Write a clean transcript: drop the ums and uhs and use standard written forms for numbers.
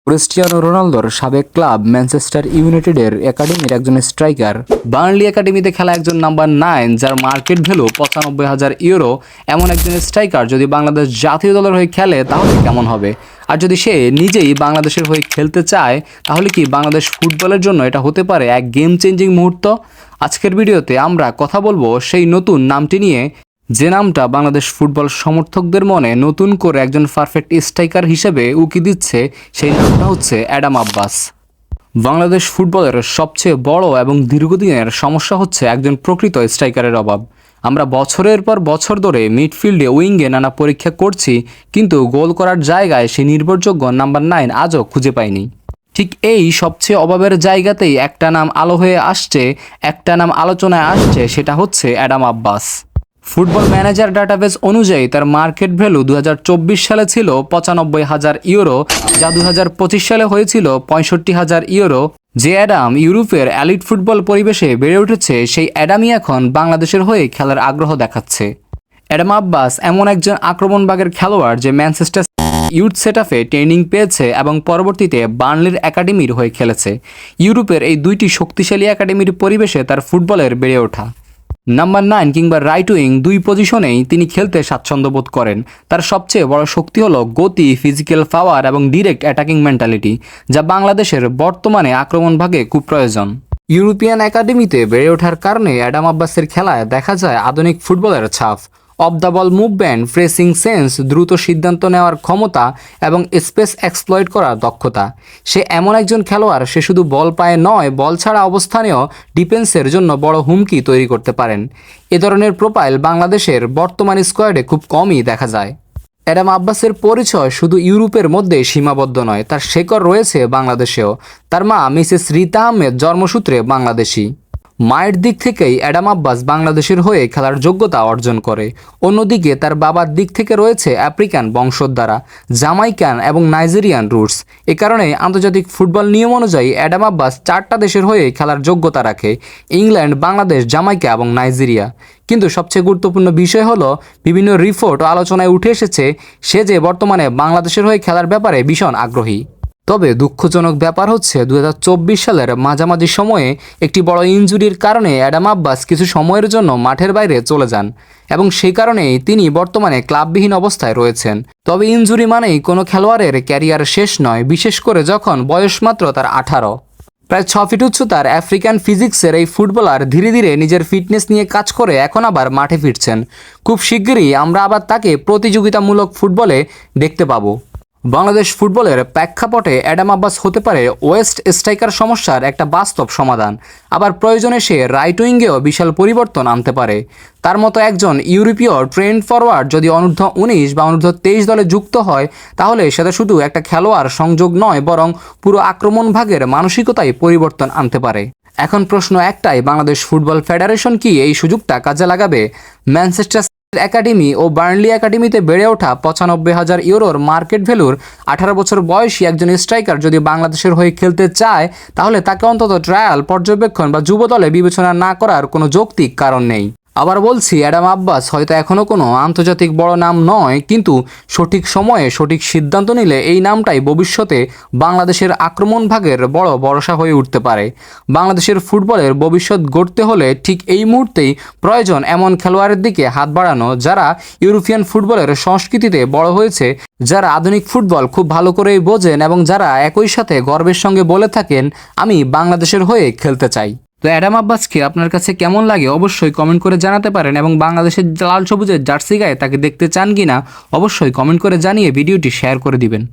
Cristiano রোনালদোর সাবেক club Manchester ইউনাইটেডের একাডেমির একজন স্ট্রাইকার, বার্নলি একাডেমিতে খেলা একজন নাম্বার 9 যার মার্কেট ভ্যালু 95,000 ইউরো, এমন একজন স্ট্রাইকার যদি বাংলাদেশ জাতীয় দলের হয়ে খেলে তাহলে কেমন হবে? আর যদি সে নিজেই বাংলাদেশের হয়ে খেলতে চায় তাহলে কি বাংলাদেশ ফুটবলের জন্য এটা হতে পারে এক গেম চেঞ্জিং মুহূর্ত? আজকের ভিডিওতে আমরা কথা বলবো সেই নতুন নামটি নিয়ে, যে নামটা বাংলাদেশ ফুটবল সমর্থকদের মনে নতুন করে একজন পারফেক্ট স্ট্রাইকার হিসেবে উকি দিচ্ছে। সেই নামটা হচ্ছে অ্যাডাম আব্বাস। বাংলাদেশ ফুটবলের সবচেয়ে বড় এবং দীর্ঘদিনের সমস্যা হচ্ছে একজন প্রকৃত স্ট্রাইকারের অভাব। আমরা বছরের পর বছর ধরে মিডফিল্ডে উইঙ্গে নানা পরীক্ষা করছি, কিন্তু গোল করার জায়গায় সেই নির্ভরযোগ্য নাম্বার 9 আজও খুঁজে পাইনি। ঠিক এই সবচেয়ে অভাবের জায়গাতেই একটা নাম আলো হয়ে আসছে, একটা নাম আলোচনায় আসছে, সেটা হচ্ছে Adam Abbas. Football manager database অনুযায়ী তার মার্কেট ভ্যালু 2024 সালে ছিল 95,000 ইউরো, যা 2025 সালে হয়েছিল 65,000 ইউরো। যে অ্যাডাম ইউরোপের এলিট ফুটবল পরিবেশে বেড়ে উঠেছে, সেই অ্যাডামই এখন বাংলাদেশের হয়ে খেলার আগ্রহ দেখাচ্ছে। অ্যাডাম আব্বাস এমন একজন আক্রমণভাগের খেলোয়াড় যে ম্যানচেস্টার ইউথ সেটআপে ট্রেনিং পেয়েছে এবং পরবর্তীতে বার্নলির একাডেমির হয়ে খেলেছে। ইউরোপের এই দুইটি শক্তিশালী একাডেমির পরিবেশে তার ফুটবলের বেড়ে ওঠা। নাম্বার 9 কিংবা রাইট উইং দুই পজিশনেই তিনি খেলতে স্বাচ্ছন্দ্য বোধ করেন। তার সবচেয়ে বড় শক্তি হলো গতি, ফিজিক্যাল পাওয়ার এবং ডিরেক্ট অ্যাটাকিং মেন্টালিটি, যা বাংলাদেশের বর্তমানে আক্রমণ ভাগে খুব প্রয়োজন। ইউরোপিয়ান একাডেমিতে বেড়ে ওঠার কারণে অ্যাডাম আব্বাসের খেলায় দেখা যায় আধুনিক ফুটবলের ছাপ। Of the ball movement, pressing sense, দ্রুত সিদ্ধান্ত নেওয়ার ক্ষমতা এবং স্পেস এক্সপ্লয়েট করার দক্ষতা। সে এমন একজন খেলোয়াড়, সে শুধু বল পায়ে নয়, বল ছাড়া অবস্থানেও ডিফেন্সের জন্য বড় হুমকি তৈরি করতে পারেন। এ ধরনের প্রোফাইল বাংলাদেশের বর্তমান স্কোয়াডে খুব কমই দেখা যায়। অ্যাডাম আব্বাসের পরিচয় শুধু ইউরোপের মধ্যে সীমাবদ্ধ নয়, তার শেকড় রয়েছে বাংলাদেশেও। তার মা মিসেস রীতা আহমেদ জন্মসূত্রে বাংলাদেশি। মায়ের দিক থেকেই অ্যাডাম আব্বাস বাংলাদেশের হয়ে খেলার যোগ্যতা অর্জন করে। অন্যদিকে তার বাবার দিক থেকে রয়েছে আফ্রিকান বংশোদ্ধারা, জামাইকান এবং নাইজেরিয়ান রুটস। এ কারণে আন্তর্জাতিক ফুটবল নিয়ম অনুযায়ী অ্যাডাম আব্বাস 4টা দেশের হয়ে খেলার যোগ্যতা রাখে: ইংল্যান্ড, বাংলাদেশ, জামাইকা এবং নাইজেরিয়া। কিন্তু সবচেয়ে গুরুত্বপূর্ণ বিষয় হলো, বিভিন্ন রিপোর্ট ও আলোচনায় উঠে এসেছে সে যে বর্তমানে বাংলাদেশের হয়ে খেলার ব্যাপারে ভীষণ আগ্রহী। তবে দুঃখজনক ব্যাপার হচ্ছে 2024 সালের মাঝামাঝি সময়ে একটি বড় ইনজুরির কারণে অ্যাডাম আব্বাস কিছু সময়ের জন্য মাঠের বাইরে চলে যান এবং সেই কারণেই তিনি বর্তমানে ক্লাববিহীন অবস্থায় রয়েছেন। তবে ইনজুরি মানেই কোনো খেলোয়াড়ের ক্যারিয়ার শেষ নয়, বিশেষ করে যখন বয়স মাত্র তার 18। প্রায় 6 ফিট উচ্চতার আফ্রিকান ফিজিক্সের এই ফুটবলার ধীরে ধীরে নিজের ফিটনেস নিয়ে কাজ করে এখন আবার মাঠে ফিরছেন। খুব শিগগিরই আমরা আবার তাকে প্রতিযোগিতামূলক ফুটবলে দেখতে পাবো। বাংলাদেশ ফুটবলের প্রেক্ষাপটে অ্যাডাম আব্বাস হতে পারে ওয়েস্ট স্ট্রাইকার সমস্যার একটা বাস্তব সমাধান। আবার প্রয়োজনে সে রাইট উইঙ্গেও বিশাল পরিবর্তন আনতে পারে। তার মতো একজন ইউরোপীয় ট্রেন্ড ফরওয়ার্ড যদি অনূর্ধ্ব 19 বা অনূর্ধ্ব 23 দলে যুক্ত হয়, তাহলে সেটা শুধু একটা খেলোয়াড় সংযোগ নয়, বরং পুরো আক্রমণ ভাগের মানসিকতায় পরিবর্তন আনতে পারে। এখন প্রশ্ন একটাই, বাংলাদেশ ফুটবল ফেডারেশন কি এই সুযোগটা কাজে লাগাবে? ম্যানচেস্টার একাডেমি ও বার্নলি একাডেমিতে বেড়ে ওঠা 95,000 ইউরোর মার্কেট ভ্যালুর 18 বছর বয়সী একজন স্ট্রাইকার যদি বাংলাদেশের হয়ে খেলতে চায়, তাহলে তাকে অন্তত ট্রায়াল, পর্যবেক্ষণ বা যুব দলে বিবেচনা না করার কোনো যৌক্তিক কারণ নেই। আবার বলছি, অ্যাডাম আব্বাস হয়তো এখনও কোনো আন্তর্জাতিক বড় নাম নয়, কিন্তু সঠিক সময়ে সঠিক সিদ্ধান্ত নিলে এই নামটাই ভবিষ্যতে বাংলাদেশের আক্রমণ ভাগের বড় ভরসা হয়ে উঠতে পারে। বাংলাদেশের ফুটবলের ভবিষ্যৎ গড়তে হলে ঠিক এই মুহূর্তেই প্রয়োজন এমন খেলোয়াড়ের দিকে হাত বাড়ানো, যারা ইউরোপিয়ান ফুটবলের সংস্কৃতিতে বড় হয়েছে, যারা আধুনিক ফুটবল খুব ভালো করেই বোঝেন এবং যারা একই সাথে গর্বের সঙ্গে বলে থাকেন, আমি বাংলাদেশের হয়ে খেলতে চাই। তো অ্যাডাম আব্বাসকে আপনার কাছে কেমন লাগে অবশ্যই কমেন্ট করে জানাতে পারেন, এবং বাংলাদেশের লাল সবুজের জার্সি গায়ে তাকে দেখতে চান কিনা অবশ্যই কমেন্ট করে জানিয়ে ভিডিওটি শেয়ার করে দিবেন।